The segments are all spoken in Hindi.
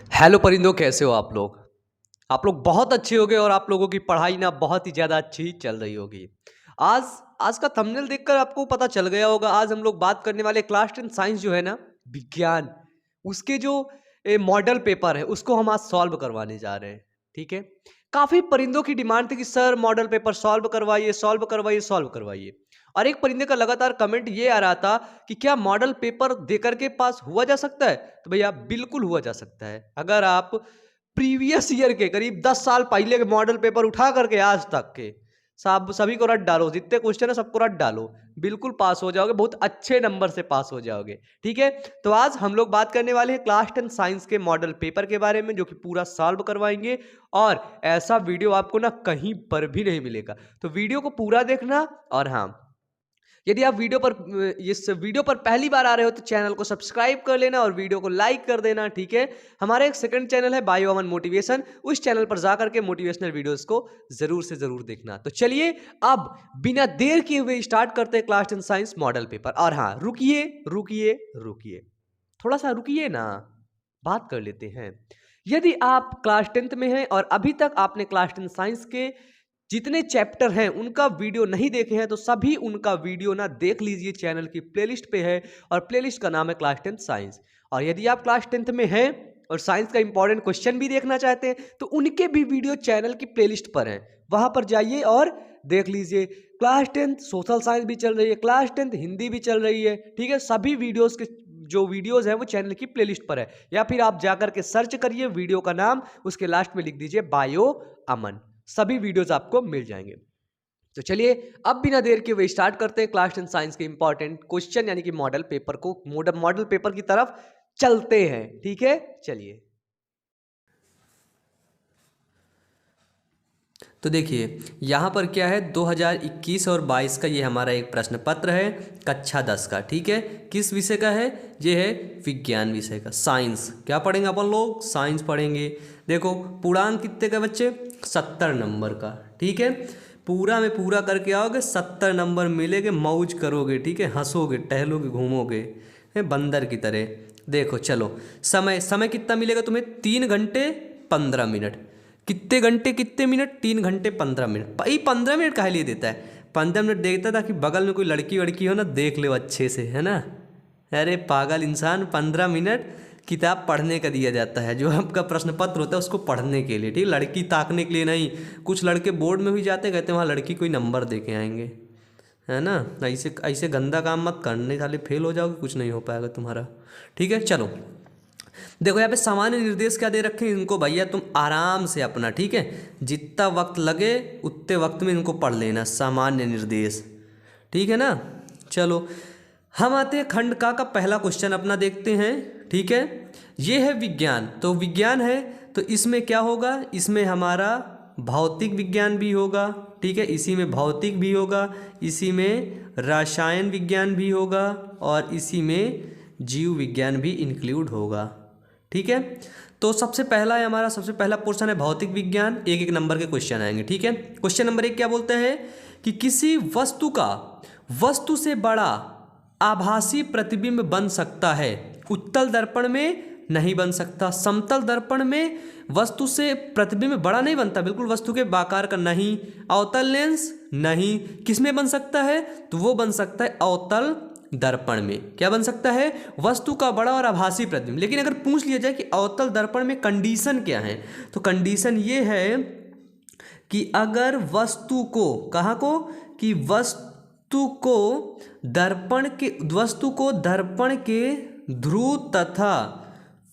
हेलो परिंदों, कैसे हो आप लोग? आप लोग बहुत अच्छे होंगे और आप लोगों की पढ़ाई ना बहुत ही ज़्यादा अच्छी चल रही होगी। आज आज का थंबनेल देखकर आपको पता चल गया होगा, आज हम लोग बात करने वाले क्लास 10 साइंस जो है ना, विज्ञान, उसके जो मॉडल पेपर है उसको हम आज सॉल्व करवाने जा रहे हैं। ठीक है? काफ़ी परिंदों की डिमांड थी कि सर मॉडल पेपर सॉल्व करवाइए, सॉल्व करवाइए, सॉल्व करवाइए। और एक परिंदे का लगातार कमेंट ये आ रहा था कि क्या मॉडल पेपर देकर के पास हुआ जा सकता है? तो भैया बिल्कुल हुआ जा सकता है। अगर आप प्रीवियस ईयर के करीब 10 साल पहले के मॉडल पेपर उठा करके आज तक के सब सभी को रट डालो, जितने क्वेश्चन है सबको रट डालो, बिल्कुल पास हो जाओगे, बहुत अच्छे नंबर से पास हो जाओगे। ठीक है? तो आज हम लोग बात करने वाले हैं क्लास 10 साइंस के मॉडल पेपर के बारे में, जो कि पूरा सॉल्व करवाएंगे। और ऐसा वीडियो आपको ना कहीं पर भी नहीं मिलेगा, तो वीडियो को पूरा देखना। और हाँ, यदि आप इस वीडियो पर पहली बार आ रहे हो तो चैनल को सब्सक्राइब कर लेना और वीडियो को लाइक कर देना। ठीक है? हमारा एक सेकंड चैनल है बायो अमन मोटिवेशन, उस चैनल पर जाकर के मोटिवेशनल वीडियोस को जरूर से जरूर देखना। तो चलिए अब बिना देर किए हुए स्टार्ट करते हैं क्लास 10 साइंस मॉडल पेपर। और हाँ, रुकिए रुकिए रुकिए, थोड़ा सा रुकिए ना, बात कर लेते हैं। यदि आप क्लास 10th में हैं और अभी तक आपने क्लास 10 साइंस के जितने चैप्टर हैं उनका वीडियो नहीं देखे हैं तो सभी उनका वीडियो ना देख लीजिए, चैनल की प्लेलिस्ट पे है और प्लेलिस्ट का नाम है क्लास 10 साइंस। और यदि आप क्लास 10th में हैं और साइंस का इंपॉर्टेंट क्वेश्चन भी देखना चाहते हैं तो उनके भी वीडियो चैनल की प्लेलिस्ट पर हैं, वहां पर जाइए और देख लीजिए। क्लास 10th सोशल साइंस भी चल रही है, क्लास 10th हिंदी भी चल रही है। ठीक है? सभी वीडियोस के जो वीडियोस हैं वो चैनल की प्लेलिस्ट पर है, या फिर आप जाकर के सर्च करिए वीडियो का नाम, उसके लास्ट में लिख दीजिए बायो अमन, सभी वीडियोस आपको मिल जाएंगे। तो चलिए अब बिना देर के वे स्टार्ट करते हैं क्लास 10 साइंस के इंपॉर्टेंट क्वेश्चन यानी कि मॉडल पेपर को, मॉडल पेपर की तरफ चलते हैं। ठीक है? चलिए। तो देखिए यहाँ पर क्या है, 2021 और 22 का ये हमारा एक प्रश्न पत्र है, कक्षा 10 का। ठीक है? किस विषय का है? ये है विज्ञान विषय का, साइंस। क्या पढ़ेंगे अपन लोग? साइंस पढ़ेंगे। देखो पूर्णांक कितने का बच्चे? 70 नंबर का। ठीक है? पूरा में पूरा करके आओगे 70 नंबर मिलेंगे, मौज करोगे। ठीक है? हंसोगे, टहलोगे, घूमोगे बंदर की तरह। देखो चलो, समय कितना मिलेगा तुम्हें? 3 घंटे 15 मिनट। कितने घंटे कितने मिनट? 3 घंटे 15 मिनट। भाई 15 मिनट काहे लिए देता है? 15 मिनट देखता था कि बगल में कोई लड़की वड़की हो ना, देख ले अच्छे से, है ना। अरे पागल इंसान, 15 मिनट किताब पढ़ने का दिया जाता है, जो आपका प्रश्न पत्र होता है उसको पढ़ने के लिए। ठीक, लड़की ताकने के लिए नहीं। कुछ लड़के बोर्ड में भी जाते, कहते हैं वहाँ लड़की कोई नंबर दे के आएंगे, है ना। ऐसे ऐसे गंदा काम मत करने, साले फेल हो जाओगे, कुछ नहीं हो पाएगा तुम्हारा। ठीक है? चलो देखो यहाँ पे सामान्य निर्देश क्या दे रखे हैं इनको, भैया तुम आराम से अपना, ठीक है, जितना वक्त लगे उतने वक्त में इनको पढ़ लेना, सामान्य निर्देश। ठीक है ना। चलो हम आते हैं खंड का पहला क्वेश्चन अपना देखते हैं। ठीक है? ये है विज्ञान, तो विज्ञान है तो इसमें क्या होगा? इसमें हमारा भौतिक विज्ञान भी होगा। ठीक है? इसी में भौतिक भी होगा, इसी में रसायन विज्ञान भी होगा और इसी में जीव विज्ञान भी इंक्लूड होगा। ठीक है? तो सबसे पहला है हमारा, सबसे पहला पोर्शन है भौतिक विज्ञान। एक एक नंबर के क्वेश्चन आएंगे। ठीक है? क्वेश्चन नंबर 1 क्या बोलते हैं कि किसी वस्तु का वस्तु से बड़ा आभासी प्रतिबिंब बन सकता है। उत्तल दर्पण में नहीं बन सकता, समतल दर्पण में वस्तु से प्रतिबिंब बड़ा नहीं बनता, बिल्कुल वस्तु के आकार का नहीं। अवतल लेंस नहीं। किस में बन सकता है? तो वो बन सकता है अवतल दर्पण में। क्या बन सकता है? वस्तु का बड़ा और आभासी प्रतिबिंब। लेकिन अगर पूछ लिया जाए कि अवतल दर्पण में कंडीशन क्या है, तो कंडीशन ये है कि अगर वस्तु को, कहाँ को, कि वस्तु को दर्पण के ध्रुव तथा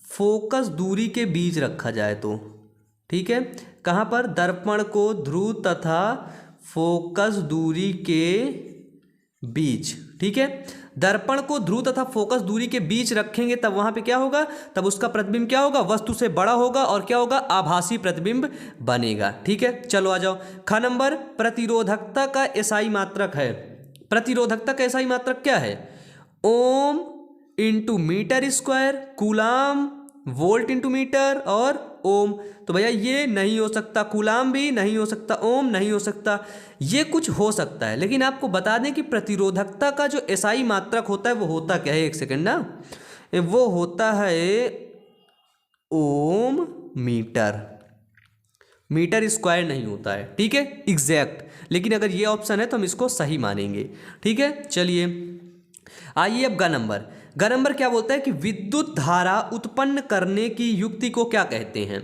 फोकस दूरी के बीच रखा जाए तो। ठीक है? कहाँ पर? दर्पण को ध्रुव तथा फोकस दूरी के बीच। ठीक है? दर्पण को ध्रुव तथा फोकस दूरी के बीच रखेंगे तब वहां पे क्या होगा? तब उसका प्रतिबिंब क्या होगा? वस्तु से बड़ा होगा और क्या होगा? आभासी प्रतिबिंब बनेगा। ठीक है? चलो आ जाओ। ख नंबर, प्रतिरोधकता का एसआई मात्रक है। प्रतिरोधकता का एसआई मात्रक क्या है? Ohm into meter square, coulomb volt into meter और ओम। तो भैया ये नहीं हो सकता, कूलाम भी नहीं हो सकता, ओम नहीं हो सकता। ये कुछ हो सकता है, लेकिन आपको बता दें कि प्रतिरोधकता का जो एसआई मात्रक होता है वो होता क्या है? एक सेकेंड ना, वो होता है ओम मीटर, मीटर स्क्वायर नहीं होता है, ठीक है, एग्जैक्ट। लेकिन अगर ये ऑप्शन है तो हम इसको सही मानेंगे, ठीक है। चलिए आइए अब ग नंबर क्या बोलता है कि विद्युत धारा उत्पन्न करने की युक्ति को क्या कहते हैं।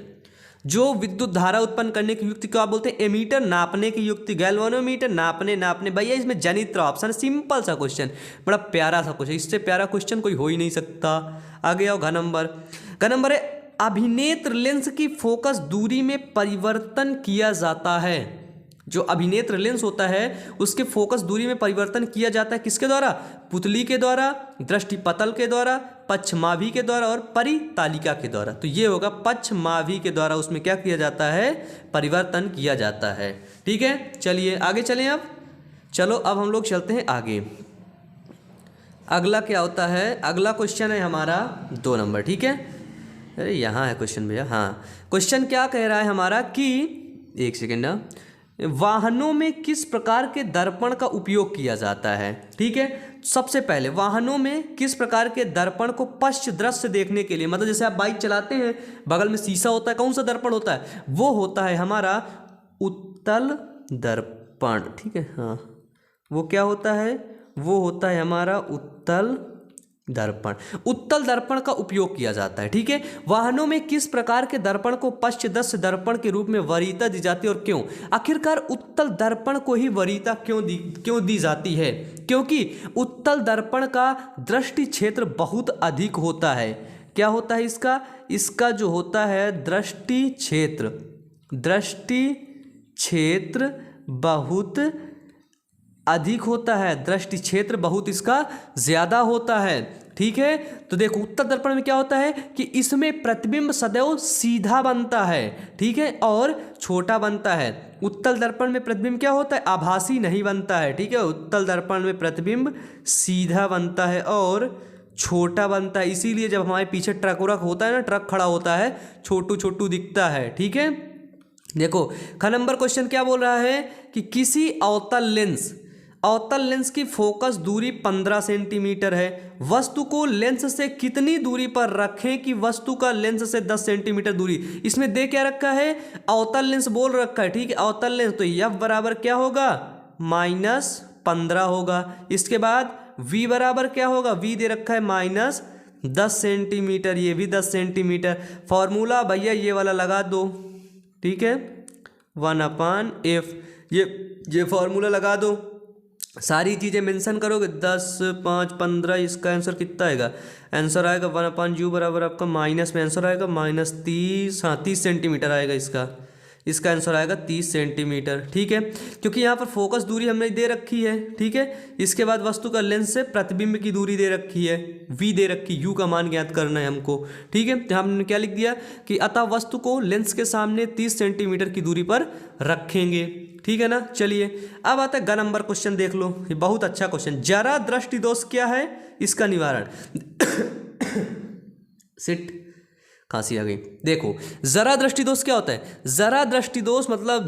जो विद्युत धारा उत्पन्न करने की युक्ति को आप बोलते हैं एमीटर, नापने की युक्ति, गैल्वेनोमीटर, नापने भैया इसमें जनित्र ऑप्शन, सिंपल सा क्वेश्चन, बड़ा प्यारा सा क्वेश्चन, इससे प्यारा क्वेश्चन कोई हो ही नहीं सकता। आगे आओ ग नंबर है अभिनेत्र लेंस की फोकस दूरी में परिवर्तन किया जाता है। जो अभिनेत्र लेंस होता है उसके फोकस दूरी में परिवर्तन किया जाता है किसके द्वारा, पुतली के द्वारा, दृष्टिपतल के द्वारा, पक्षमाभी के द्वारा और परितालिका के द्वारा। तो ये होगा पक्षमाभी के द्वारा, उसमें क्या किया जाता है, परिवर्तन किया जाता है, ठीक है। चलिए आगे चलें अब, चलो अब हम लोग चलते हैं आगे। अगला क्या होता है, अगला क्वेश्चन है हमारा 2 नंबर, ठीक है। अरे यहाँ है क्वेश्चन भैया, हाँ क्वेश्चन क्या कह रहा है हमारा कि एक सेकेंड, वाहनों में किस प्रकार के दर्पण का उपयोग किया जाता है, ठीक है। सबसे पहले वाहनों में किस प्रकार के दर्पण को पश्च दृश्य देखने के लिए, मतलब जैसे आप बाइक चलाते हैं बगल में शीशा होता है, कौन सा दर्पण होता है, वो होता है हमारा उत्तल दर्पण, ठीक है। हाँ वो क्या होता है, वो होता है हमारा उत्तल दर्पण। उत्तल दर्पण का उपयोग किया जाता है, ठीक है। वाहनों में किस प्रकार के दर्पण को पश्च दृश्य दर्पण के रूप में वरीयता दी जाती है और क्यों। आखिरकार उत्तल दर्पण को ही वरीयता क्यों दी जाती है, क्योंकि उत्तल दर्पण का दृष्टि क्षेत्र बहुत अधिक होता है। क्या होता है इसका जो होता है दृष्टि क्षेत्र बहुत अधिक होता है, दृष्टि क्षेत्र बहुत इसका ज्यादा होता है, ठीक है। तो देखो उत्तल दर्पण में क्या होता है कि इसमें प्रतिबिंब सदैव सीधा बनता है, ठीक है, और छोटा बनता है। उत्तल दर्पण में प्रतिबिंब क्या होता है, आभासी नहीं बनता है, ठीक है। उत्तल दर्पण में प्रतिबिंब सीधा बनता है और छोटा बनता है, इसीलिए जब हमारे पीछे ट्रक व्रक होता है ना, ट्रक खड़ा होता है, छोटू दिखता है, ठीक है। देखो ख नंबर क्वेश्चन क्या बोल रहा है कि किसी अवतल लेंस की फोकस दूरी 15 सेंटीमीटर है। वस्तु को लेंस से कितनी दूरी पर रखें कि वस्तु का लेंस से 10 सेंटीमीटर दूरी। इसमें दे क्या रखा है, अवतल लेंस बोल रखा है, ठीक है। अवतल लेंस तो F बराबर क्या होगा, -15 होगा। इसके बाद V बराबर क्या होगा, V दे रखा है -10 सेंटीमीटर, ये भी 10 सेंटीमीटर। फॉर्मूला भैया ये वाला लगा दो, ठीक है, 1/f, ये फॉर्मूला लगा दो, सारी चीज़ें मेंशन करोगे, 10, 5, 15, इसका आंसर कितना आएगा, आंसर आएगा 1/u बराबर आपका माइनस में आंसर आएगा -30, हाँ 30 सेंटीमीटर आएगा इसका आंसर आएगा 30 सेंटीमीटर, ठीक है। क्योंकि यहाँ पर फोकस दूरी हमने दे रखी है, ठीक है। इसके बाद वस्तु का लेंस से प्रतिबिंब की दूरी दे रखी है, v दे रखी, u का मान ज्ञात करना है हमको, ठीक है। तो हमने क्या लिख दिया कि अतः वस्तु को लेंस के सामने 30 सेंटीमीटर की दूरी पर रखेंगे, ठीक है ना। चलिए अब आता है ग नंबर क्वेश्चन, देख लो ये बहुत अच्छा क्वेश्चन। जरा दृष्टि दोष क्या है, इसका निवारण सिट खांसी आ गई। देखो जरा दृष्टि दोष क्या होता है, जरा दृष्टि दोष मतलब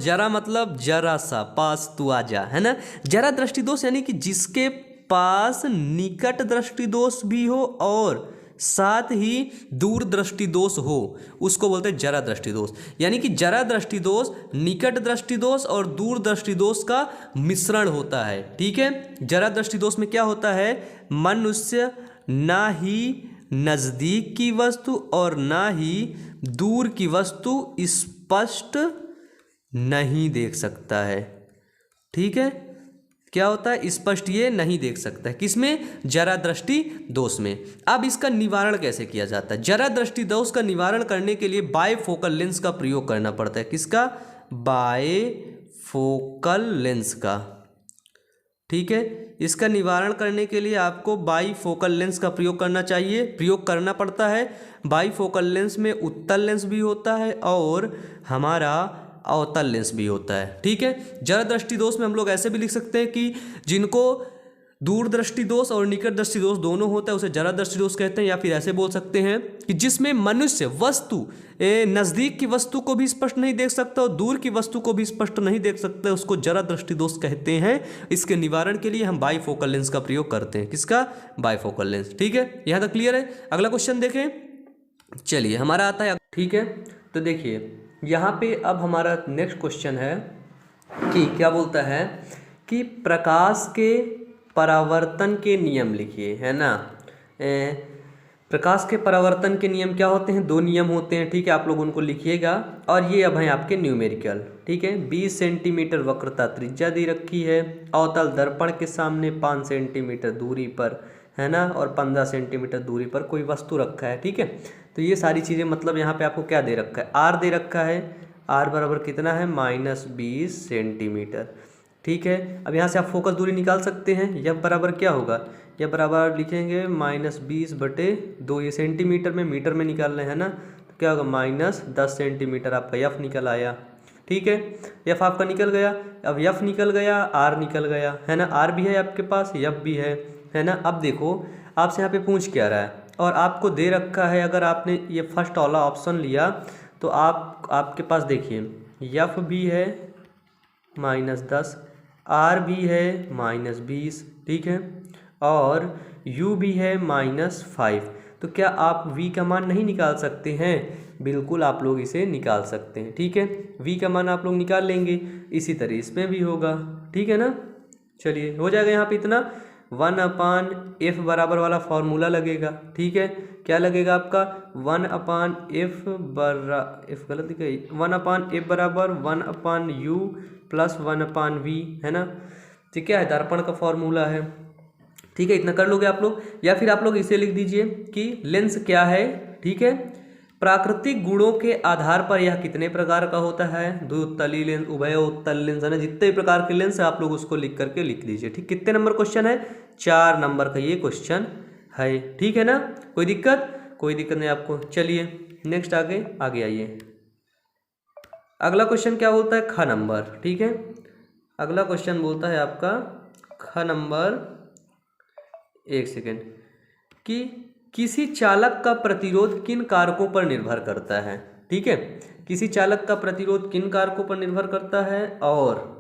जरा सा, पास तू आ जा, है ना। जरा दृष्टि दोष यानी कि जिसके पास निकट दृष्टि दोष भी हो और साथ ही दूर दृष्टि दोष हो, उसको बोलते हैं जरा दृष्टि दोष। यानी कि जरा दृष्टि दोष निकट दृष्टि दोष और दूर दृष्टि दोष का मिश्रण होता है, ठीक है। जरा दृष्टि दोष में क्या होता है, मनुष्य ना ही नजदीक की वस्तु और ना ही दूर की वस्तु स्पष्ट नहीं देख सकता है, ठीक है। क्या होता है, स्पष्ट ये नहीं देख सकता है, किसमें, जरा दृष्टि दोष में। अब इसका निवारण कैसे किया जाता है, जरा दृष्टि दोष का निवारण करने के लिए बायफोकल लेंस का प्रयोग करना पड़ता है। किसका, बायफोकल लेंस का, ठीक है। इसका निवारण करने के लिए आपको बाईफोकल लेंस का प्रयोग करना पड़ता है। बाईफोकल लेंस में उत्तल लेंस भी होता है और हमारा अवतल लेंस भी होता है, ठीक है। जरा दृष्टि दोष में हम लोग ऐसे भी लिख सकते हैं कि जिनको दूर दृष्टि दोष और निकट दृष्टि दोष दोनों होता है उसे जरा दृष्टि दोष कहते हैं। या फिर ऐसे बोल सकते हैं कि जिसमें मनुष्य वस्तु नज़दीक की वस्तु को भी स्पष्ट नहीं देख सकता और दूर की वस्तु को भी स्पष्ट नहीं देख सकता, उसको जरा दृष्टि दोष कहते हैं। इसके निवारण के लिए हम बाईफोकल लेंस का प्रयोग करते हैं। किसका, बाईफोकल लेंस, ठीक है। यहाँ तक क्लियर है। अगला क्वेश्चन देखें, चलिए हमारा आता है, ठीक है। तो देखिए यहाँ पे अब हमारा नेक्स्ट क्वेश्चन है कि क्या बोलता है कि प्रकाश के परावर्तन के नियम लिखिए, है ना। प्रकाश के परावर्तन के नियम क्या होते हैं, 2 नियम होते हैं, ठीक है, आप लोग उनको लिखिएगा। और ये अब हैं आपके न्यूमेरिकल, ठीक है। 20 सेंटीमीटर वक्रता त्रिज्या दी रखी है, अवतल दर्पण के सामने 5 सेंटीमीटर दूरी पर, है ना, और 15 सेंटीमीटर दूरी पर कोई वस्तु रखा है, ठीक है। तो ये सारी चीज़ें मतलब यहाँ पे आपको क्या दे रखा है, आर दे रखा है। आर बराबर कितना है, -20 सेंटीमीटर, ठीक है। अब यहाँ से आप फोकस दूरी निकाल सकते हैं। यह बराबर क्या होगा, यह बराबर लिखेंगे -20/2, ये सेंटीमीटर में, मीटर में निकालना है ना, तो क्या होगा -10 सेंटीमीटर आपका यफ निकल आया, ठीक है। यफ आपका निकल गया। अब यफ निकल गया, आर निकल गया, है ना, आर भी है आपके पास, यफ भी है ना। अब देखो आपसे यहाँ पे पूछ क्या रहा है और आपको दे रखा है, अगर आपने ये फर्स्ट वाला ऑप्शन लिया तो आपके पास देखिए यफ भी है -10, आर भी है -20, ठीक है, और u भी है -5। तो क्या आप v का मान नहीं निकाल सकते हैं, बिल्कुल आप लोग इसे निकाल सकते हैं, ठीक है। v का मान आप लोग निकाल लेंगे, इसी तरह इसमें भी होगा, ठीक है ना। चलिए हो जाएगा यहाँ पे इतना 1/f बराबर वाला फॉर्मूला लगेगा, ठीक है। क्या लगेगा आपका 1/f f गलत लिखा है, 1/f बराबर 1/u प्लस 1/v, है ना। तो क्या है, दर्पण का फॉर्मूला है, ठीक है। इतना कर लोगे आप लोग, या फिर आप लोग इसे लिख दीजिए कि लेंस क्या है, ठीक है। प्राकृतिक गुणों के आधार पर यह कितने प्रकार का होता है, द्विउत्तलीय लेंस, उभयोत्तल लेंस, है ना, जितने प्रकार के लेंस है आप लोग उसको लिख करके लिख दीजिए, ठीक। कितने नंबर क्वेश्चन है, 4 नंबर का ये क्वेश्चन है, ठीक है ना। कोई दिक्कत नहीं आपको। चलिए नेक्स्ट आगे आइए। अगला क्वेश्चन क्या बोलता है, ख नंबर, ठीक है। अगला क्वेश्चन बोलता है आपका ख नंबर, एक सेकेंड, कि किसी चालक का प्रतिरोध किन कारकों पर निर्भर करता है, ठीक है। किसी चालक का प्रतिरोध किन कारकों पर निर्भर करता है, और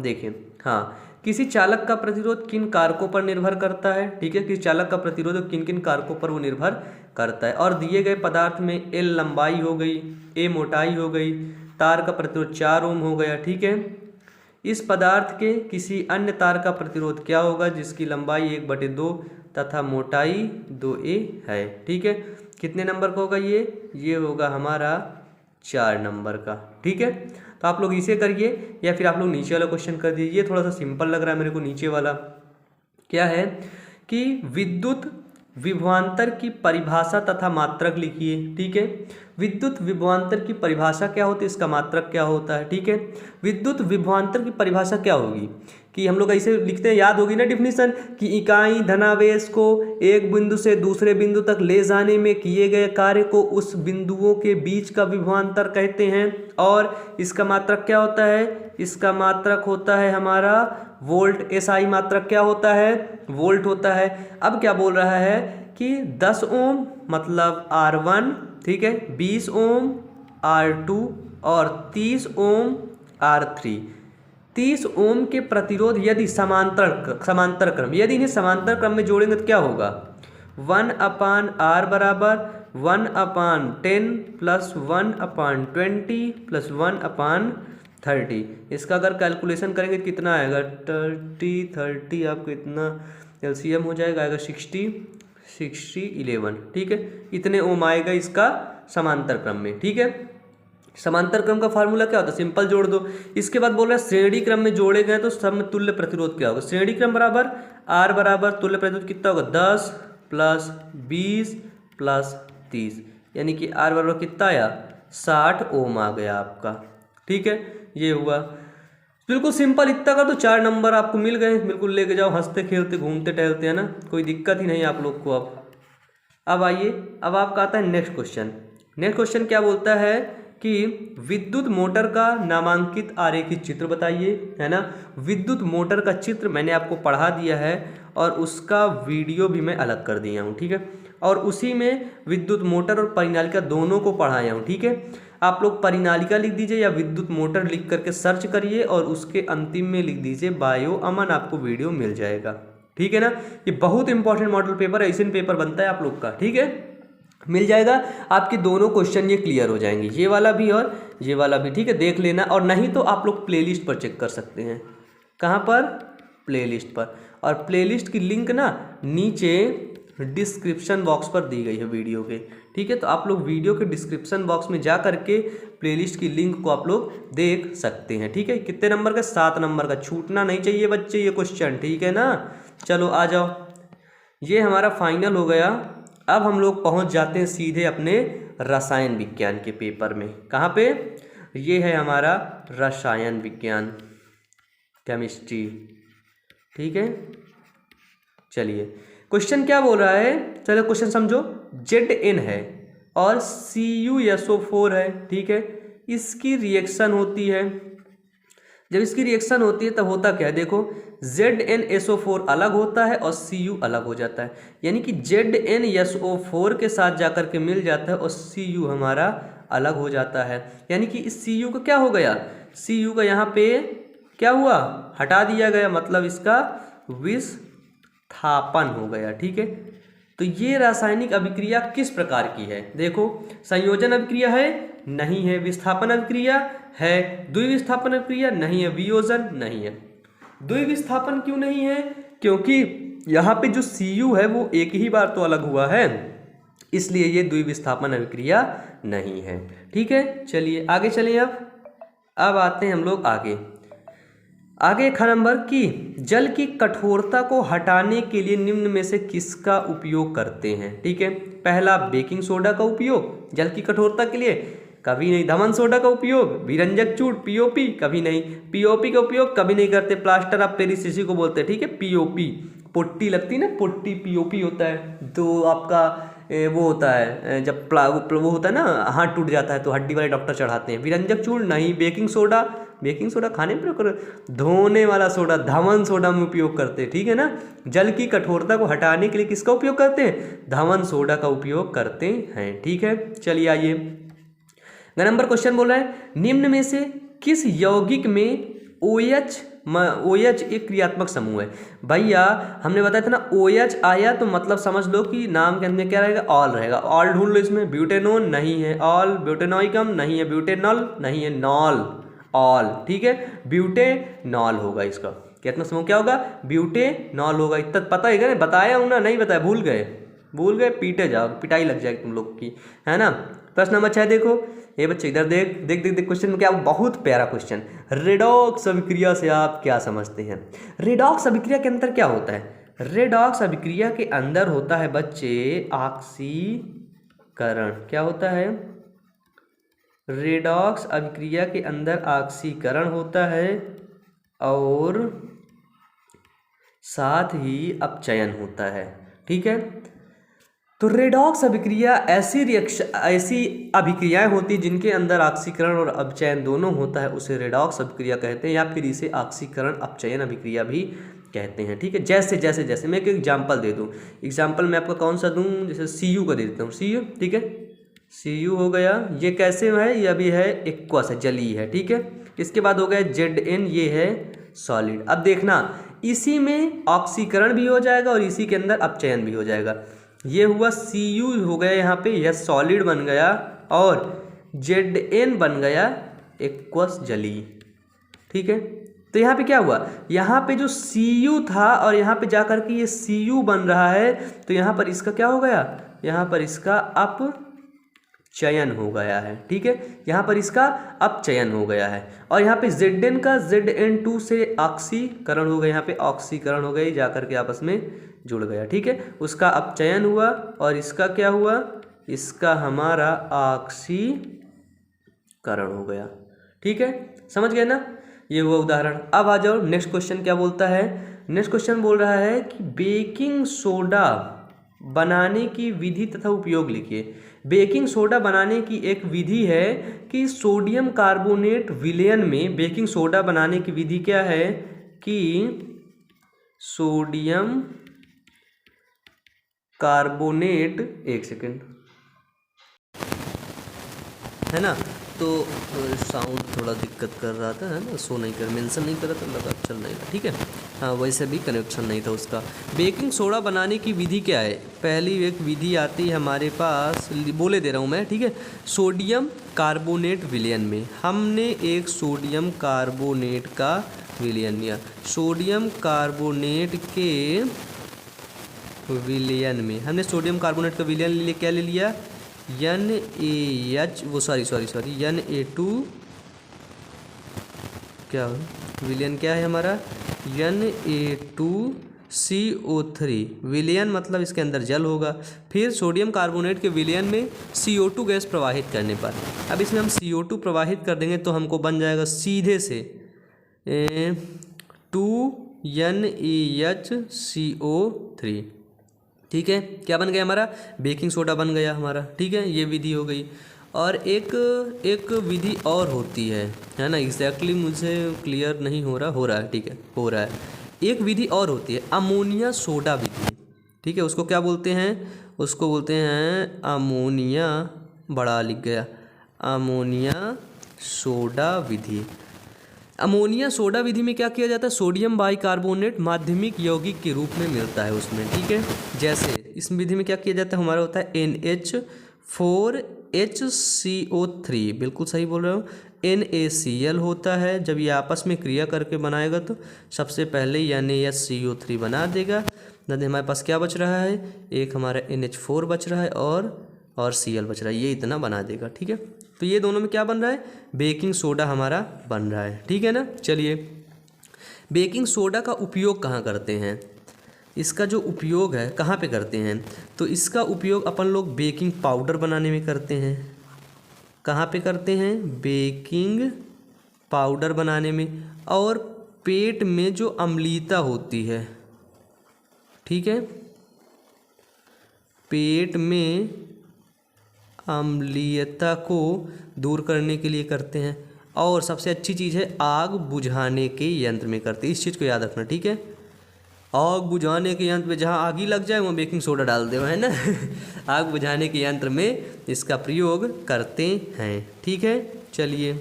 देखिए, हाँ, किसी चालक का प्रतिरोध किन कारकों पर निर्भर करता है, ठीक है। किसी चालक का प्रतिरोध किन किन कारकों पर वो निर्भर करता है, और दिए गए पदार्थ में L लंबाई हो गई, A मोटाई हो गई, तार का प्रतिरोध 4 ओम हो गया, ठीक है। इस पदार्थ के किसी अन्य तार का प्रतिरोध क्या होगा जिसकी लंबाई 1/2 तथा मोटाई 2a है, ठीक है। कितने नंबर का होगा ये होगा हमारा 4 नंबर का, ठीक है। तो आप लोग इसे करिए, या फिर आप लोग नीचे वाला क्वेश्चन कर दीजिए। ये थोड़ा सा सिंपल लग रहा है मेरे को, नीचे वाला क्या है कि विद्युत विभवांतर की परिभाषा तथा मात्रक लिखिए, ठीक है। विद्युत विभवांतर की परिभाषा क्या होती है, इसका मात्रक क्या होता है, ठीक है। विद्युत विभवांतर की परिभाषा क्या होगी कि हम लोग ऐसे लिखते हैं, याद होगी ना डिफिनीशन, कि इकाई धनावेश को एक बिंदु से दूसरे बिंदु तक ले जाने में किए गए कार्य को उस बिंदुओं के बीच का विभवांतर कहते हैं। और इसका मात्रक क्या होता है, इसका मात्रक होता है हमारा वोल्ट। एसआई मात्रक क्या होता है, वोल्ट होता है। अब क्या बोल रहा है कि 10 ओम मतलब R1, ठीक है, 20 ओम R2 और 30 ओम R3। 30 ओम के प्रतिरोध यदि समांतर क्रम, यदि इन्हें समांतर क्रम में जोड़ेंगे तो क्या होगा, 1/R बराबर 1/10 प्लस 1/20 प्लस 1/30। इसका अगर कैलकुलेशन करेंगे तो कितना आएगा, 30 आपको इतना एलसीएम हो जाएगा, आएगा 60 11, ठीक है। इतने ओम आएगा इसका समांतर क्रम में, ठीक है। समांतर क्रम का फार्मूला क्या होता है, सिंपल जोड़ दो। इसके बाद बोल रहा है श्रेणी क्रम में जोड़े गए तो समतुल्य प्रतिरोध क्या होगा। श्रेणी क्रम बराबर आर बराबर तुल्य प्रतिरोध कितना होगा, 10 प्लस 20 प्लस 30, यानी कि आर बराबर कितना आया, 60 ओम आ गया आपका, ठीक है। ये हुआ बिल्कुल सिंपल, इतना का तो 4 नंबर आपको मिल गए, बिल्कुल लेके जाओ, हंसते खेलते घूमते टहलते, है ना, कोई दिक्कत ही नहीं आप लोग को। अब आइए, अब आपका आता है नेक्स्ट क्वेश्चन। नेक्स्ट क्वेश्चन क्या बोलता है कि विद्युत मोटर का नामांकित आरेखित चित्र बताइए, है ना। विद्युत मोटर का चित्र मैंने आपको पढ़ा दिया है और उसका वीडियो भी मैं अलग कर दिया हूँ, ठीक है। और उसी में विद्युत मोटर और परिनालिका दोनों को पढ़ाया हूँ, ठीक है। आप लोग परिनालिका लिख दीजिए या विद्युत मोटर लिख करके सर्च करिए और उसके अंतिम में लिख दीजिए बायो अमन, आपको वीडियो मिल जाएगा, ठीक है ना। ये बहुत इंपॉर्टेंट मॉडल पेपर है, एशियन पेपर बनता है आप लोग का, ठीक है। मिल जाएगा आपके दोनों क्वेश्चन, ये क्लियर हो जाएंगे, ये वाला भी और ये वाला भी, ठीक है। देख लेना, और नहीं तो आप लोग प्लेलिस्ट पर चेक कर सकते हैं। कहाँ पर? प्लेलिस्ट पर। और प्लेलिस्ट की लिंक ना नीचे डिस्क्रिप्शन बॉक्स पर दी गई है वीडियो के, ठीक है। तो आप लोग वीडियो के डिस्क्रिप्शन बॉक्स में जा करके प्लेलिस्ट की लिंक को आप लोग देख सकते हैं, ठीक है। कितने नंबर का? 7 नंबर का। छूटना नहीं चाहिए बच्चे ये क्वेश्चन, ठीक है ना। चलो आ जाओ, ये हमारा फाइनल हो गया। अब हम लोग पहुंच जाते हैं सीधे अपने रसायन विज्ञान के पेपर में। कहाँ पे? ये है हमारा रसायन विज्ञान, केमिस्ट्री, ठीक है। चलिए क्वेश्चन क्या बोल रहा है, चलो क्वेश्चन समझो। Zn है और CuSO4 है, ठीक है। इसकी रिएक्शन होती है, जब इसकी रिएक्शन होती है तब होता क्या है, देखो ZnSO4 अलग होता है और Cu अलग हो जाता है, यानी कि ZnSO4 के साथ जाकर के मिल जाता है और Cu हमारा अलग हो जाता है। यानी कि इस Cu का क्या हो गया, Cu का यहाँ पे क्या हुआ, हटा दिया गया, मतलब इसका विस्थापन हो गया, ठीक है। तो ये रासायनिक अभिक्रिया किस प्रकार की है, देखो संयोजन अभिक्रिया है, नहीं है। विस्थापन अभिक्रिया है, द्विविस्थापन अभिक्रिया नहीं है, वियोजन नहीं है। द्विविस्थापन क्यों नहीं है, क्योंकि यहाँ पे जो Cu है वो एक ही बार तो अलग हुआ है, इसलिए ये द्विविस्थापन अभिक्रिया नहीं है, ठीक है। चलिए आगे चलिए। अब आते हैं हम लोग आगे एक नंबर की जल की कठोरता को हटाने के लिए निम्न में से किसका उपयोग करते हैं, ठीक है। पहला बेकिंग सोडा का उपयोग जल की कठोरता के लिए, कभी नहीं। धमन सोडा का उपयोग, विरंजक चूर्ण पीओपी, कभी नहीं। पीओपी का उपयोग कभी नहीं करते, प्लास्टर ऑफ पेरिस इसी को बोलते हैं, ठीक है। पीओपी, पुट्टी लगती है ना, पुट्टी, पीओपी होता है। तो आपका वो होता है जब वो होता है ना, हाथ टूट जाता है तो हड्डी वाले डॉक्टर चढ़ाते हैं। विरंजक चूर्ण नहीं। बेकिंग सोडा खाने में प्रयोग, धोने वाला सोडा धमन सोडा में उपयोग करते हैं, ठीक है ना। जल की कठोरता को हटाने के लिए किसका उपयोग करते हैं, धमन सोडा का उपयोग करते हैं, ठीक है। चलिए आइए, नंबर क्वेश्चन बोल रहा है निम्न में से किस यौगिक में OH एक क्रियात्मक समूह है। भैया हमने बताया था ना, OH आया तो मतलब समझ लो कि नाम के अंदर क्या रहेगा, ऑल रहेगा। ऑल ढूंढ लो इसमें, ब्यूटेनोन नहीं है, ऑल ब्यूटेनोइकम नहीं है, ब्यूटेनॉल नहीं है, नॉल, ऑल, ठीक है। ब्यूटेनॉल होगा इसका क्रियात्मक समूह, क्या होगा, ब्यूटेनॉल होगा। इतना पता है क्या, बताया हूँ ना, नहीं बताया, भूल गए, पीटे जाओ, पिटाई लग जाएगी तुम लोग की, है ना। प्रश्न नंबर 6 देखो, ये बच्चे इधर देख क्वेश्चन में क्या, बहुत प्यारा क्वेश्चन। रेडॉक्स अभिक्रिया से आप क्या समझते हैं। रेडॉक्स अभिक्रिया के अंदर क्या होता है, रेडॉक्स अभिक्रिया के अंदर होता है बच्चे ऑक्सीकरण। क्या होता है, रेडॉक्स अभिक्रिया के अंदर ऑक्सीकरण होता है और साथ ही अपचयन होता है, ठीक है। तो रेडॉक्स अभिक्रिया ऐसी अभिक्रियाएं होती जिनके अंदर ऑक्सीकरण और अपचयन दोनों होता है, उसे रेडॉक्स अभिक्रिया कहते हैं, या फिर इसे ऑक्सीकरण अपचयन अभिक्रिया भी कहते हैं, ठीक है। जैसे मैं एक एग्जांपल दे दूं, एग्जांपल मैं आपका कौन सा दूं, जैसे Cu का दे देता हूँ, Cu, ठीक है। Cu हो गया, ये कैसे है, ये अभी है एक्वस है, जलीय है, ठीक है। इसके बाद हो गया Zn, ये है सॉलिड। अब देखना, इसी में ऑक्सीकरण भी हो जाएगा और इसी के अंदर अपचयन भी हो जाएगा। ये हुआ Cu हो गया, यहाँ पे यह सॉलिड बन गया और Zn बन गया एक्वस जलीय, ठीक है। तो यहाँ पे क्या हुआ, यहाँ पे जो Cu था और यहाँ पे जाकर के ये Cu बन रहा है, तो यहाँ पर इसका क्या हो गया, यहाँ पर इसका अपचयन हो गया है, ठीक है। यहाँ पर इसका अपचयन हो गया है और यहाँ पे Zn का Zn2 से ऑक्सीकरण हो गया, यहाँ पे ऑक्सीकरण हो गई, जाकर के आपस में जुड़ गया, ठीक है। उसका अपचयन हुआ और इसका क्या हुआ, इसका हमारा ऑक्सीकरण हो गया, ठीक है। समझ गए ना, ये हुआ उदाहरण। अब आ जाओ नेक्स्ट क्वेश्चन क्या बोलता है। नेक्स्ट क्वेश्चन बोल रहा है कि बेकिंग सोडा बनाने की विधि तथा उपयोग लिखिए। बेकिंग सोडा बनाने की एक विधि है कि सोडियम कार्बोनेट विलयन में, बेकिंग सोडा बनाने की विधि क्या है कि सोडियम कार्बोनेट, एक सेकेंड, है ना। तो साउंड थोड़ा दिक्कत कर रहा था, है ना, शो नहीं कर, मेंशन नहीं कर रहा था, लगा चल नहीं रहा, ठीक है। हाँ वैसे भी कनेक्शन नहीं था उसका। बेकिंग सोडा बनाने की विधि क्या है? पहली एक विधि आती है हमारे पास, बोले दे रहा हूँ मैं, ठीक है। सोडियम कार्बोनेट विलयन में हमने एक सोडियम कार्बोनेट का विलयन लिया। सोडियम कार्बोनेट के विलयन में हमने सोडियम कार्बोनेट का विलयन ले क्या ले लिया? NaH, वो सॉरी Na2, क्या विलयन क्या है हमारा? Na2CO3। विलयन मतलब इसके अंदर जल होगा। फिर सोडियम कार्बोनेट के विलयन में CO2 गैस प्रवाहित करने पर, अब इसमें हम CO2 प्रवाहित कर देंगे तो हमको बन जाएगा सीधे से 2NaHCO3। ठीक है, क्या बन गया हमारा? बेकिंग सोडा बन गया हमारा। ठीक है, ये विधि हो गई। और एक विधि और होती है ना, एग्जैक्टली मुझे क्लियर नहीं हो रहा है, ठीक है, हो रहा है। एक विधि और होती है अमोनिया सोडा विधि। ठीक है, उसको क्या बोलते हैं? उसको बोलते हैं अमोनिया, बड़ा लिख गया, अमोनिया सोडा विधि। अमोनिया सोडा विधि में क्या किया जाता है? सोडियम बाइकार्बोनेट माध्यमिक यौगिक के रूप में मिलता है उसमें। ठीक है, जैसे इस विधि में क्या किया जाता है? हमारा होता है NH4HCO3, बिल्कुल सही बोल रहे हो। NaCl होता है, जब ये आपस में क्रिया करके बनाएगा तो सबसे पहले NaHCO3 बना देगा। नदी हमारे पास क्या बच रहा है? एक हमारा NH4 बच रहा है और Cl बच रहा है, ये इतना बना देगा। ठीक है, तो ये दोनों में क्या बन रहा है? बेकिंग सोडा हमारा बन रहा है। ठीक है ना। चलिए, बेकिंग सोडा का उपयोग कहाँ करते हैं? इसका जो उपयोग है कहाँ पे करते हैं? तो इसका उपयोग अपन लोग बेकिंग पाउडर बनाने में करते हैं। कहाँ पे करते हैं? बेकिंग पाउडर बनाने में। और पेट में जो अम्लीयता होती है, ठीक है, पेट में अम्लीयता को दूर करने के लिए करते हैं। और सबसे अच्छी चीज़ है आग बुझाने के यंत्र में करते हैं। इस चीज़ को याद रखना, ठीक है। आग बुझाने के यंत्र में जहाँ आग ही लग जाए वहाँ बेकिंग सोडा डाल दो, है ना। आग बुझाने के यंत्र में इसका प्रयोग करते हैं। ठीक है, चलिए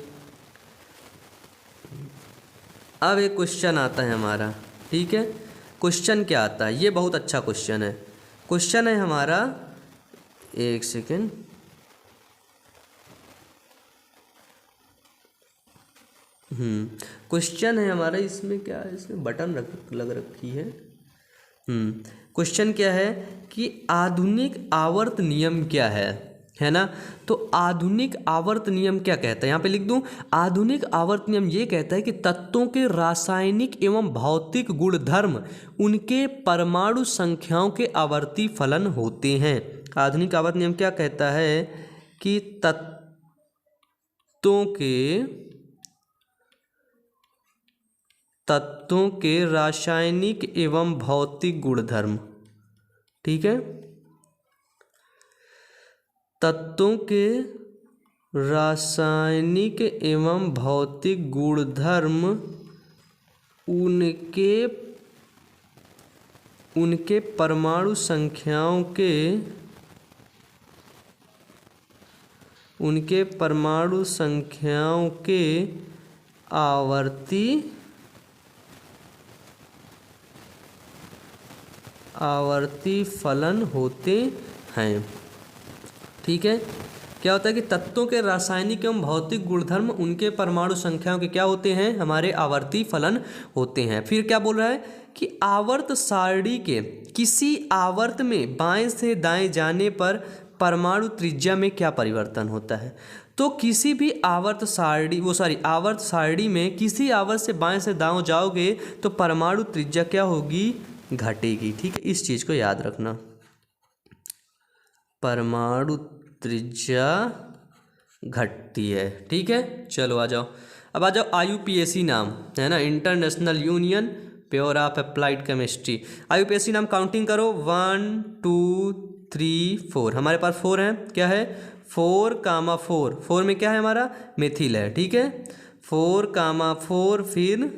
अब एक क्वेश्चन आता है हमारा। ठीक है, क्वेश्चन क्या आता है? ये बहुत अच्छा क्वेश्चन है। क्वेश्चन है हमारा, एक सेकेंड, क्वेश्चन है हमारा, इसमें क्या है? इसमें बटन लग रखी है। क्वेश्चन क्या है कि आधुनिक आवर्त नियम क्या है ना। तो आधुनिक आवर्त नियम क्या कहता है? यहाँ पे लिख दूं, आधुनिक आवर्त नियम ये कहता है कि तत्वों के रासायनिक एवं भौतिक गुणधर्म उनके परमाणु संख्याओं के आवर्ती फलन होते हैं। आधुनिक आवर्त नियम क्या कहता है कि तत्वों के रासायनिक एवं भौतिक गुणधर्म, ठीक है, तत्वों के रासायनिक एवं भौतिक गुणधर्म उनके परमाणु संख्याओं के आवर्ती फलन होते हैं। ठीक है, क्या होता है कि तत्वों के रासायनिक एवं भौतिक गुणधर्म उनके परमाणु संख्याओं के क्या होते हैं? हमारे आवर्ती फलन होते हैं। फिर क्या बोल रहा है कि आवर्त सारणी के किसी आवर्त में बाएं से दाएं जाने पर परमाणु त्रिज्या में क्या परिवर्तन होता है? तो किसी भी आवर्त सारणी में किसी आवर्त से बाएं से दाएं जाओगे तो परमाणु त्रिज्या क्या होगी? घटेगी। ठीक है, इस चीज को याद रखना, परमाणु त्रिज्या घटती है। ठीक है, चलो आ जाओ, अब आ जाओ IUPAC नाम है ना, international union pure of applied chemistry. IUPAC नाम काउंटिंग करो, 1 2 3 4। हमारे पास 4 है, क्या है? 4, 4 में क्या है हमारा? मेथिल है। ठीक है, 4, फिर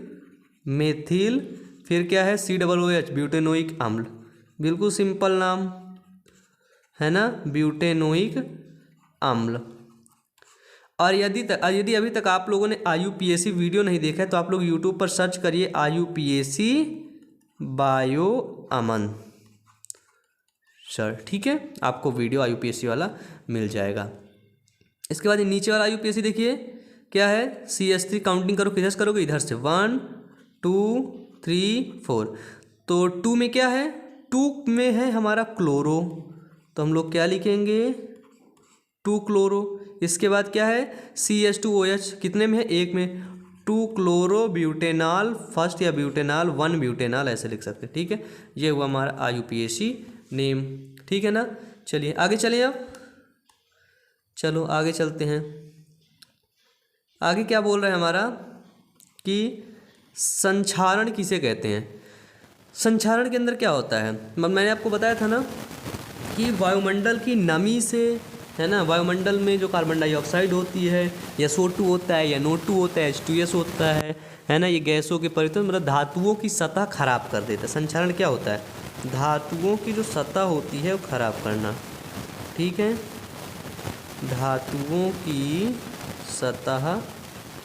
मेथिल, फिर क्या है? COOH, ब्यूटेनोइक अम्ल। बिल्कुल सिंपल नाम है ना, ब्यूटेनोइक अम्ल। और यदि अभी तक आप लोगों ने IUPAC वीडियो नहीं देखा है तो आप लोग YouTube पर सर्च करिए IUPAC बायो अमन सर, ठीक है। आपको वीडियो IUPAC वाला मिल जाएगा। इसके बाद ये नीचे वाला IUPAC देखिए क्या है, CH3 काउंटिंग करो, किधर से करोगे, इधर से 1 2 3 4। तो 2 में क्या है, 2 में है हमारा क्लोरो, तो हम लोग क्या लिखेंगे 2 क्लोरो। इसके बाद क्या है CH2OH, कितने में है, 1 में, 2 क्लोरो ब्यूटेनॉल फर्स्ट या ब्यूटेनॉल 1 ब्यूटेनॉल ऐसे लिख सकते हैं, ठीक है। ये हुआ हमारा IUPAC नेम, ठीक है ना। चलिए आगे चलिए, अब चलो आगे चलते हैं। आगे क्या बोल रहा है हमारा कि संक्षारण किसे कहते हैं। संक्षारण के अंदर क्या होता है, मैंने आपको बताया था ना कि वायुमंडल की नमी से, है ना, वायुमंडल में जो कार्बन डाइऑक्साइड होती है या SO2 होता है या NO2 होता है, H2S होता है ना, ये गैसों के परिवर्तन मतलब धातुओं की सतह खराब कर देता है। संक्षारण क्या होता है, धातुओं की जो सतह होती है वो खराब करना, ठीक है, धातुओं की सतह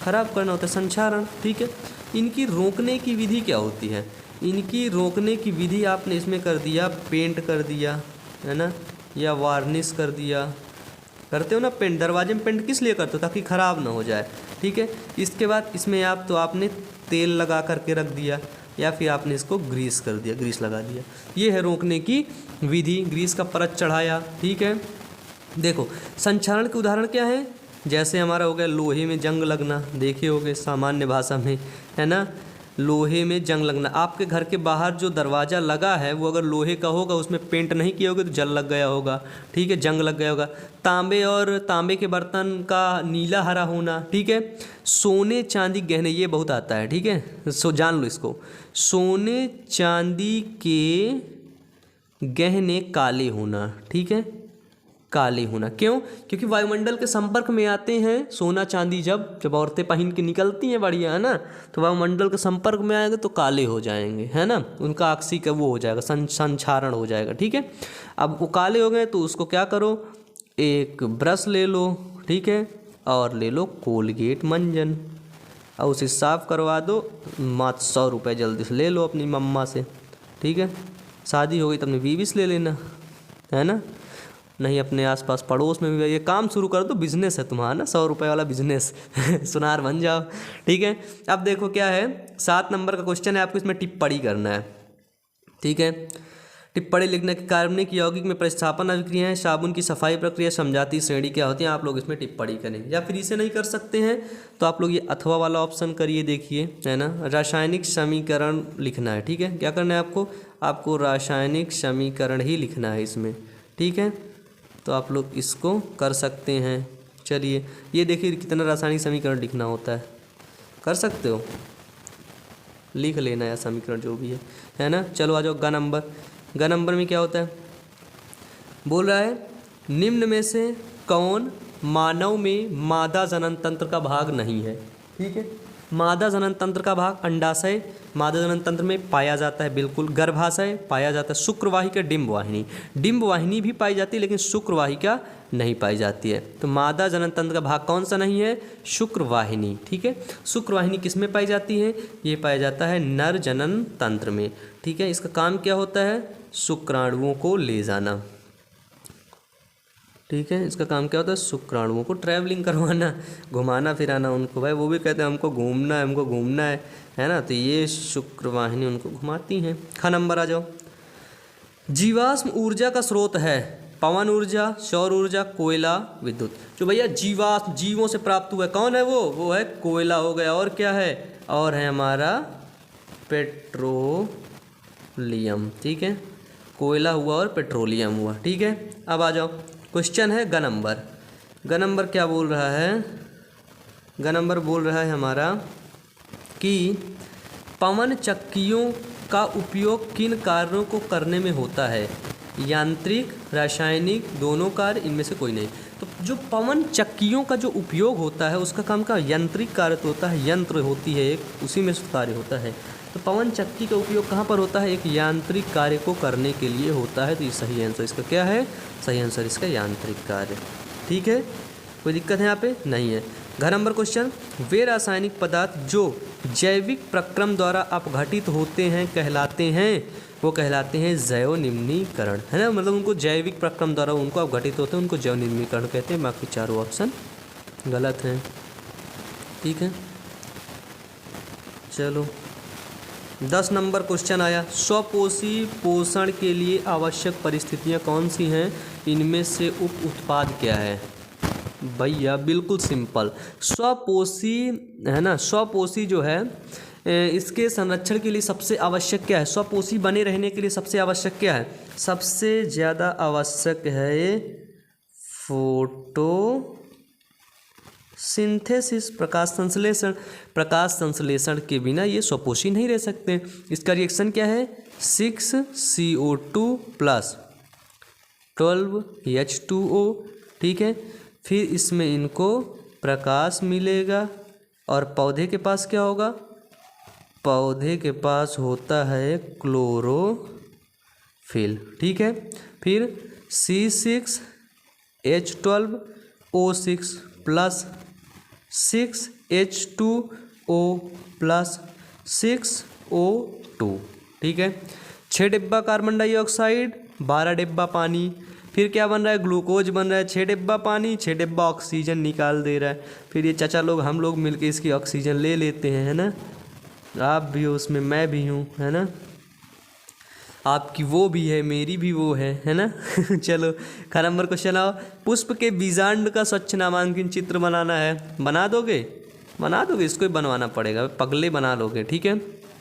खराब करना होता है संक्षारण, ठीक है। इनकी रोकने की विधि क्या होती है, इनकी रोकने की विधि आपने इसमें कर दिया, पेंट कर दिया, है ना, या वार्निश कर दिया, करते हो ना पेंट, दरवाजे में पेंट किस लिए करते हो, ताकि ख़राब ना हो जाए, ठीक है। इसके बाद इसमें आप तो आपने तेल लगा करके रख दिया या फिर आपने इसको ग्रीस कर दिया, ग्रीस लगा दिया, ये है रोकने की विधि, ग्रीस का परत चढ़ाया, ठीक है। देखो संक्षारण के उदाहरण क्या है, जैसे हमारा हो गया लोहे में जंग लगना, देखे होगे सामान्य भाषा में, है ना, लोहे में जंग लगना। आपके घर के बाहर जो दरवाज़ा लगा है वो अगर लोहे का होगा, उसमें पेंट नहीं किया होगा तो जल लग गया होगा, ठीक है, जंग लग गया होगा। तांबे और तांबे के बर्तन का नीला हरा होना, ठीक है। सोने चांदी गहने, ये बहुत आता है, ठीक है, सो जान लो इसको, सोने चांदी के गहने काले होना, ठीक है, काले होना, क्यों, क्योंकि वायुमंडल के संपर्क में आते हैं सोना चांदी, जब औरतें पहन के निकलती हैं बढ़िया, है ना, तो वायुमंडल के संपर्क में आएंगे तो काले हो जाएंगे, है ना, उनका ऑक्सी का वो हो जाएगा, संक्षारण हो जाएगा, ठीक है। अब वो काले हो गए तो उसको क्या करो, एक ब्रश ले लो, ठीक है, और ले लो कोलगेट मंजन और उसे साफ करवा दो, मात्र 100 रुपये जल्दी से ले लो अपनी मम्मा से, ठीक है। शादी हो गई तो अपनी बीवी से ले लेना, है ना, नहीं अपने आसपास पड़ोस में भी, ये काम शुरू कर दो, बिजनेस है तुम्हारा ना, 100 रुपये वाला बिजनेस सुनार बन जाओ, ठीक है। अब देखो क्या है, 7 नंबर का क्वेश्चन है, आपको इसमें टिप्पणी करना है, ठीक है। टिप्पणी लिखने के कार्बनिक यौगिक में प्रतिस्थापन अभिक्रियाएं, साबुन की सफाई प्रक्रिया, समझाती श्रेणी क्या होती है, आप लोग इसमें टिप्पणी करेंगे। या फिर इसे नहीं कर सकते हैं तो आप लोग ये अथवा वाला ऑप्शन करिए, देखिए, है ना, रासायनिक समीकरण लिखना है, ठीक है। क्या करना है आपको रासायनिक समीकरण ही लिखना है इसमें, ठीक है, तो आप लोग इसको कर सकते हैं। चलिए ये देखिए कितना रासायनिक समीकरण लिखना होता है, कर सकते हो, लिख लेना या समीकरण जो भी है ना। चलो आ जाओ ग नंबर में क्या होता है, बोल रहा है निम्न में से कौन मानव में मादा जनन तंत्र का भाग नहीं है, ठीक है। मादा जनन तंत्र का भाग अंडाशय मादा जनन तंत्र में पाया जाता है, बिल्कुल। गर्भाशय पाया जाता है, शुक्रवाहिका, डिंब वाहिनी भी पाई जाती है लेकिन शुक्रवाहिका नहीं पाई जाती है। तो मादा जनन तंत्र का भाग कौन सा नहीं है, शुक्रवाहिनी, ठीक है। शुक्रवाहिनी किस में पाई जाती है, ये पाया जाता है नर जनन तंत्र में, ठीक है। इसका काम क्या होता है, शुक्राणुओं को ले जाना, ठीक है। इसका काम क्या होता है, शुक्राणुओं को ट्रैवलिंग करवाना, घुमाना फिराना उनको, भाई वो भी कहते हैं हमको घूमना है ना, तो ये शुक्रवाहिनी उनको घुमाती हैं। ख नंबर आ जाओ, जीवाश्म ऊर्जा का स्रोत है पवन ऊर्जा, सौर ऊर्जा, कोयला, विद्युत। जो भैया जीवाश्म जीवों से प्राप्त हुआ है, कौन है वो है कोयला हो गया, और क्या है, और है हमारा पेट्रोलियम, ठीक है, कोयला हुआ और पेट्रोलियम हुआ, ठीक है। अब आ जाओ, क्वेश्चन है ग नंबर क्या बोल रहा है, ग नंबर बोल रहा है हमारा कि पवन चक्कियों का उपयोग किन कार्यों को करने में होता है, यांत्रिक, रासायनिक, दोनों कार्य, इनमें से कोई नहीं। तो जो पवन चक्कियों का जो उपयोग होता है उसका काम का यांत्रिक कार्य तो होता है, यंत्र होती है एक, उसी में कार्य होता है। तो पवन चक्की का उपयोग कहाँ पर होता है, एक यांत्रिक कार्य को करने के लिए होता है। तो ये सही आंसर इसका क्या है, सही आंसर इसका यांत्रिक कार्य, ठीक है। कोई दिक्कत है यहाँ पे नहीं है। घ नंबर क्वेश्चन, वे रासायनिक पदार्थ जो जैविक प्रक्रम द्वारा अपघटित होते हैं कहलाते हैं, वो कहलाते हैं जैव निम्नीकरण, है ना। मतलब उनको जैविक प्रक्रम द्वारा उनको अपघटित होते हैं, उनको जैव निम्नीकरण कहते हैं। बाकी चारों ऑप्शन गलत हैं, ठीक है। चलो 10 नंबर क्वेश्चन आया, स्वपोषी पोषण के लिए आवश्यक परिस्थितियां कौन सी हैं, इनमें से उप उत्पाद क्या है। भैया बिल्कुल सिंपल, स्वपोषी है ना, स्वपोषी जो है इसके संरक्षण के लिए सबसे आवश्यक क्या है, स्वपोषी बने रहने के लिए सबसे आवश्यक क्या है, सबसे ज़्यादा आवश्यक है फोटोसिंथेसिस, प्रकाश संश्लेषण। प्रकाश संश्लेषण के बिना ये स्वपोषी नहीं रह सकते। इसका रिएक्शन क्या है, 6CO2 + 12H2O, ठीक है। फिर इसमें इनको प्रकाश मिलेगा और पौधे के पास क्या होगा, पौधे के पास होता है क्लोरोफिल, ठीक है। फिर C6H12O6 + 6H2O + 6O2, ठीक है। 6 डिब्बा कार्बन डाइऑक्साइड, 12 डिब्बा पानी। फिर क्या बन रहा है, ग्लूकोज बन रहा है, 6 डिब्बा पानी, 6 डिब्बा ऑक्सीजन निकाल दे रहा है। फिर ये चाचा लोग हम लोग मिलके इसकी ऑक्सीजन ले लेते हैं, है ना। आप भी हो उसमें, मैं भी हूँ, है ना। आपकी वो भी है, मेरी भी वो है ना। चलो ख नंबर क्वेश्चन आओ, पुष्प के बीजांड का स्वच्छ नामांकन चित्र बनाना है, बना दोगे, बना दोगे, इसको ही बनवाना पड़ेगा, पगले बना लोगे, ठीक है।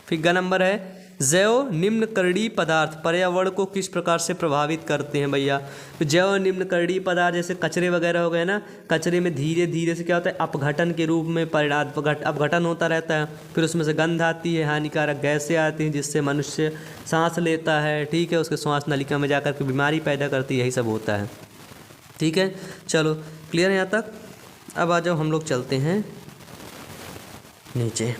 फिर ग नंबर है, जैव निम्नकरणीय पदार्थ पर्यावरण को किस प्रकार से प्रभावित करते हैं भैया। तो जैव निम्नकरणीय पदार्थ जैसे कचरे वगैरह हो गए ना, कचरे में धीरे धीरे से क्या होता है, अपघटन के रूप में अपघटन होता रहता है। फिर उसमें से गंध आती है, हानिकारक गैसें आती हैं, जिससे मनुष्य सांस लेता है, ठीक है। उसके श्वास नलिका में जाकर के बीमारी पैदा करती है, यही सब होता है, ठीक है। चलो क्लियर है यहाँ तक। अब आ जाओ, हम लोग चलते हैं नीचे।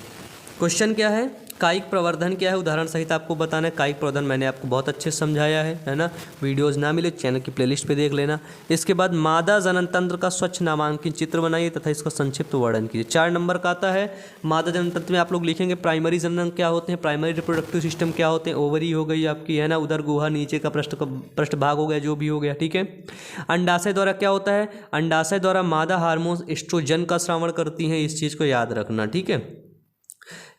क्वेश्चन क्या है, कायिक प्रवर्धन क्या है, उदाहरण सहित आपको बताना है। कायिक प्रवर्धन मैंने आपको बहुत अच्छे से समझाया है ना। वीडियोस ना मिले चैनल की प्लेलिस्ट पे देख लेना। इसके बाद मादा जनन तंत्र का स्वच्छ नामांकन चित्र बनाइए तथा इसका संक्षिप्त वर्णन कीजिए। 4 नंबर का आता है, मादा जनन तंत्र में आप लोग लिखेंगे प्राइमरी जनन क्या होते हैं, प्राइमरी रिप्रोडक्टिव सिस्टम क्या होते हैं, ओवरी हो गई आपकी, है ना, उदर गुहा, नीचे का पृष्ठ भाग हो गया, जो भी हो गया, ठीक है। अंडाशय द्वारा क्या होता है, अंडाशय द्वारा मादा हार्मोन एस्ट्रोजन का स्रावण करती हैं, इस चीज़ को याद रखना, ठीक है।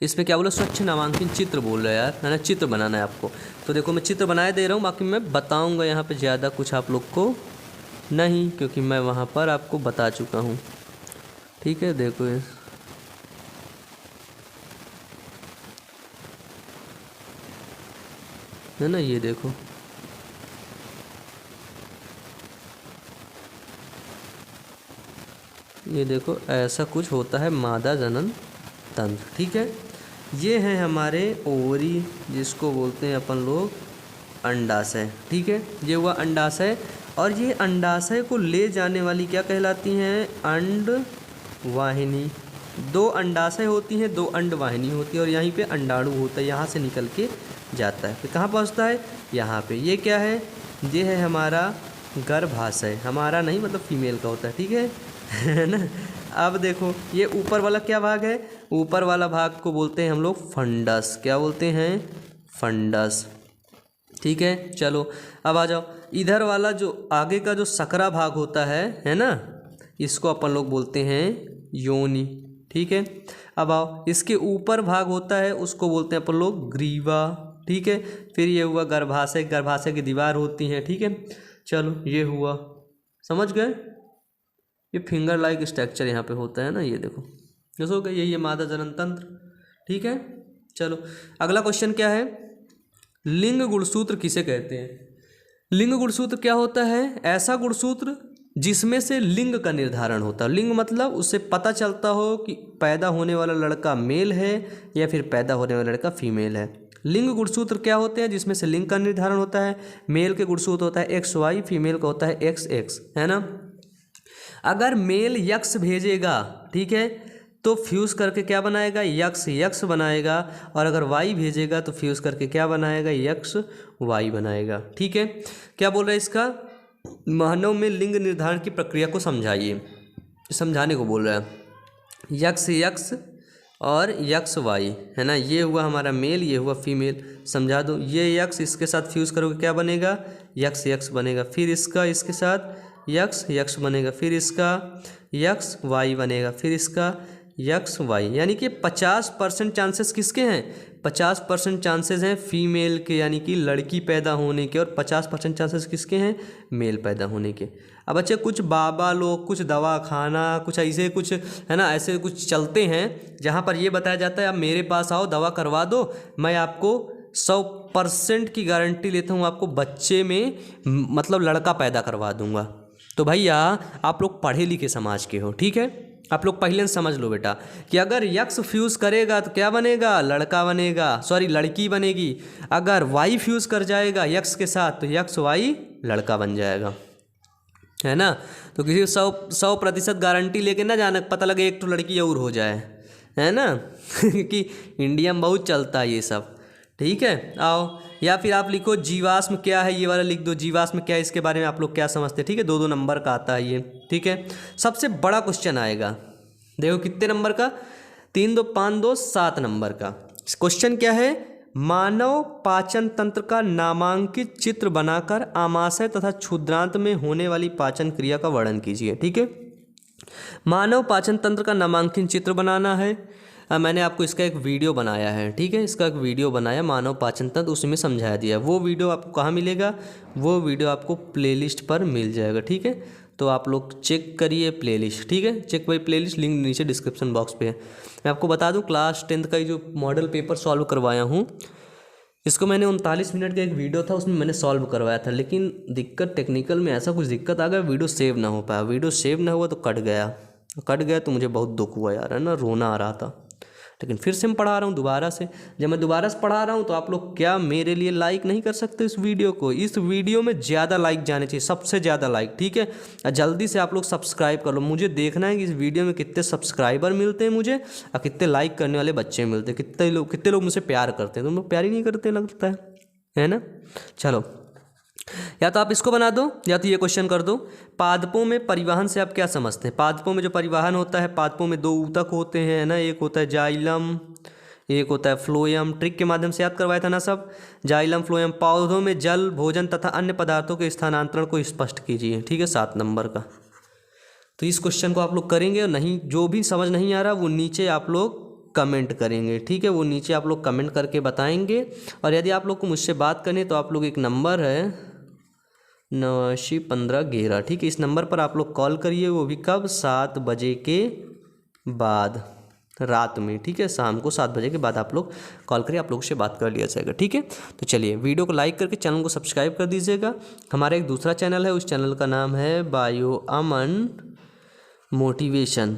इसमें क्या बोला, स्वच्छ नामांकन चित्र बोल रहे हैं यार, है ना, चित्र बनाना है आपको। तो देखो मैं चित्र बनाए दे रहा हूँ, बाकी मैं बताऊँगा यहाँ पे ज़्यादा कुछ आप लोग को नहीं, क्योंकि मैं वहाँ पर आपको बता चुका हूँ, ठीक है। देखो है ना, ये देखो, ये देखो ऐसा कुछ होता है मादा जनन तंत्र, ठीक है। ये हैं हमारे ओवरी, जिसको बोलते हैं अपन लोग अंडाशय, ठीक है। ये हुआ अंडाशय, और ये अंडाशय को ले जाने वाली क्या कहलाती हैं, अंडवाहिनी। 2 अंडाशय होती हैं, 2 अंडवाहिनी होती है, और यहीं पे अंडाणु होता है, यहाँ से निकल के जाता है, फिर कहाँ पहुँचता है, यहाँ पे। ये क्या है, ये है हमारा गर्भाशय, हमारा नहीं मतलब फीमेल का होता है, ठीक है ना। अब देखो ये ऊपर वाला क्या भाग है, ऊपर वाला भाग को बोलते हैं हम लोग फंडस, क्या बोलते हैं, फंडस, ठीक है। चलो अब आ जाओ, इधर वाला जो आगे का जो सकरा भाग होता है ना, इसको अपन लोग बोलते हैं योनि, ठीक है। अब आओ, इसके ऊपर भाग होता है, उसको बोलते हैं अपन लोग ग्रीवा, ठीक है। फिर ये हुआ गर्भाशय, गर्भाशय की दीवार होती है, ठीक है। चलो ये हुआ, समझ गए, ये फिंगर लाइक स्ट्रक्चर यहाँ पे होता है ना, ये देखो जैसे हो गया, यही है मादा जनन तंत्र, ठीक है। चलो अगला क्वेश्चन क्या है, लिंग गुणसूत्र किसे कहते हैं। लिंग गुणसूत्र क्या होता है, ऐसा गुणसूत्र जिसमें से लिंग का निर्धारण होता है। लिंग मतलब उससे पता चलता हो कि पैदा होने वाला लड़का मेल है या फिर पैदा होने वाला लड़का फीमेल है। लिंग गुणसूत्र क्या होते हैं, जिसमें से लिंग का निर्धारण होता है। मेल के गुणसूत्र होता है XY, फीमेल का होता है XX, है ना। अगर मेल यक्स भेजेगा, ठीक है, तो फ्यूज़ करके क्या बनाएगा, यक्स बनाएगा, और अगर वाई भेजेगा तो फ्यूज़ करके क्या बनाएगा, XY बनाएगा, ठीक है। क्या बोल रहा है इसका, मानव में लिंग निर्धारण की प्रक्रिया को समझाइए, समझाने को बोल रहा है। यक्स और यक्स वाई, है ना। ये हुआ हमारा मेल, ये हुआ फीमेल, समझा दो। ये यक्स इसके साथ फ्यूज़ करोगे क्या बनेगा, यक्स यक्स बनेगा। फिर इसका इसके साथ यक्स यक्स बनेगा, फिर इसका यक्स वाई बनेगा, फिर इसका यक्स वाई। यानी कि 50% चांसेस किसके हैं, 50% चांसेस हैं फीमेल के, यानी कि लड़की पैदा होने के, और 50% चांसेस किसके हैं, मेल पैदा होने के। अब बच्चे कुछ बाबा लोग, कुछ दवा खाना, कुछ ऐसे कुछ, है ना, ऐसे कुछ चलते हैं जहाँ पर ये बताया जाता है आप मेरे पास आओ, दवा करवा दो, मैं आपको 100% की गारंटी लेता हूँ, आपको बच्चे में मतलब लड़का पैदा करवा दूंगा। तो भैया आप लोग पढ़े लिखे समाज के हो, ठीक है, आप लोग पहले से समझ लो बेटा कि अगर यक्स फ्यूज़ करेगा तो क्या बनेगा, लड़का बनेगा, सॉरी लड़की बनेगी। अगर वाई फ्यूज़ कर जाएगा यक्स के साथ तो यक्स वाई लड़का बन जाएगा, है ना। तो किसी 100% गारंटी लेके ना जाना, पता लगे एक तो लड़की और हो जाए, है ना कि इंडिया में बहुत चलता है ये सब, ठीक है। आओ, या फिर आप लिखो जीवाश्म क्या है, ये वाला लिख दो, जीवाश्म क्या है, इसके बारे में आप लोग क्या समझते हैं, ठीक है। 2-2 नंबर का आता है ये, ठीक है। सबसे बड़ा क्वेश्चन आएगा, देखो कितने नंबर का, 3 2 5 2 7 नंबर का क्वेश्चन क्या है, मानव पाचन तंत्र का नामांकित चित्र बनाकर आमाशय तथा क्षुद्रांत में होने वाली पाचन क्रिया का वर्णन कीजिए, ठीक है। मानव पाचन तंत्र का नामांकित चित्र बनाना है। मैंने आपको इसका एक वीडियो बनाया है, ठीक है, इसका एक वीडियो बनाया मानव पाचन तंत्र, उसमें समझाया दिया। वो वीडियो आपको कहाँ मिलेगा, वो वीडियो आपको प्लेलिस्ट पर मिल जाएगा, ठीक है। तो आप लोग चेक करिए प्लेलिस्ट, ठीक है, चेक बाई प्लेलिस्ट, लिंक नीचे डिस्क्रिप्शन बॉक्स पे है। मैं आपको बता दूं क्लास 10th का जो मॉडल पेपर सॉल्व करवाया हूँ, इसको मैंने 39 मिनट का एक वीडियो था उसमें मैंने सॉल्व करवाया था, लेकिन दिक्कत टेक्निकल में ऐसा कुछ दिक्कत आ गया, वीडियो सेव ना हो पाया। वीडियो सेव ना हुआ तो कट गया तो मुझे बहुत दुख हुआ यार, है ना, रोना आ रहा था। लेकिन फिर से मैं पढ़ा रहा हूँ दोबारा से। जब मैं दोबारा से पढ़ा रहा हूँ तो आप लोग क्या मेरे लिए लाइक नहीं कर सकते इस वीडियो को, इस वीडियो में ज़्यादा लाइक जाने चाहिए, सबसे ज़्यादा लाइक, ठीक है। जल्दी से आप लोग सब्सक्राइब कर लो, मुझे देखना है कि इस वीडियो में कितने सब्सक्राइबर मिलते हैं मुझे, और कितने लाइक करने वाले बच्चे मिलते हैं, कितने लोग मुझसे प्यार करते हैं। तुम लोग प्यार ही नहीं करते लगता है ना। चलो, या तो आप इसको बना दो या तो ये क्वेश्चन कर दो। पादपों में परिवहन से आप क्या समझते हैं, पादपों में जो परिवहन होता है, पादपों में 2 ऊतक होते हैं ना, एक होता है जाइलम, एक होता है फ्लोएम। ट्रिक के माध्यम से याद करवाया था ना सब, जाइलम फ्लोएम। पौधों में जल, भोजन तथा अन्य पदार्थों के स्थानांतरण को स्पष्ट कीजिए, ठीक है, 7 नंबर का। तो इस क्वेश्चन को आप लोग करेंगे, और नहीं जो भी समझ नहीं आ रहा वो नीचे आप लोग कमेंट करेंगे, ठीक है, वो नीचे आप लोग कमेंट करके बताएंगे। और यदि आप लोग को मुझसे बात करनी तो आप लोग एक नंबर है 891511, ठीक है, इस नंबर पर आप लोग कॉल करिए, वो भी कब, 7 बजे के बाद रात में, ठीक है, शाम को 7 बजे के बाद आप लोग कॉल करिए, आप लोगों से बात कर लिया जाएगा, ठीक है। तो चलिए वीडियो को लाइक करके चैनल को सब्सक्राइब कर दीजिएगा। हमारा एक दूसरा चैनल है, उस चैनल का नाम है बायो अमन मोटिवेशन।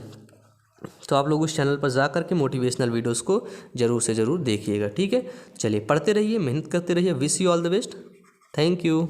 तो आप लोग उस चैनल पर जा करके मोटिवेशनल वीडियोस को ज़रूर से ज़रूर देखिएगा, ठीक है। चलिए पढ़ते रहिए, मेहनत करते रहिए। Wish you all the best, thank you.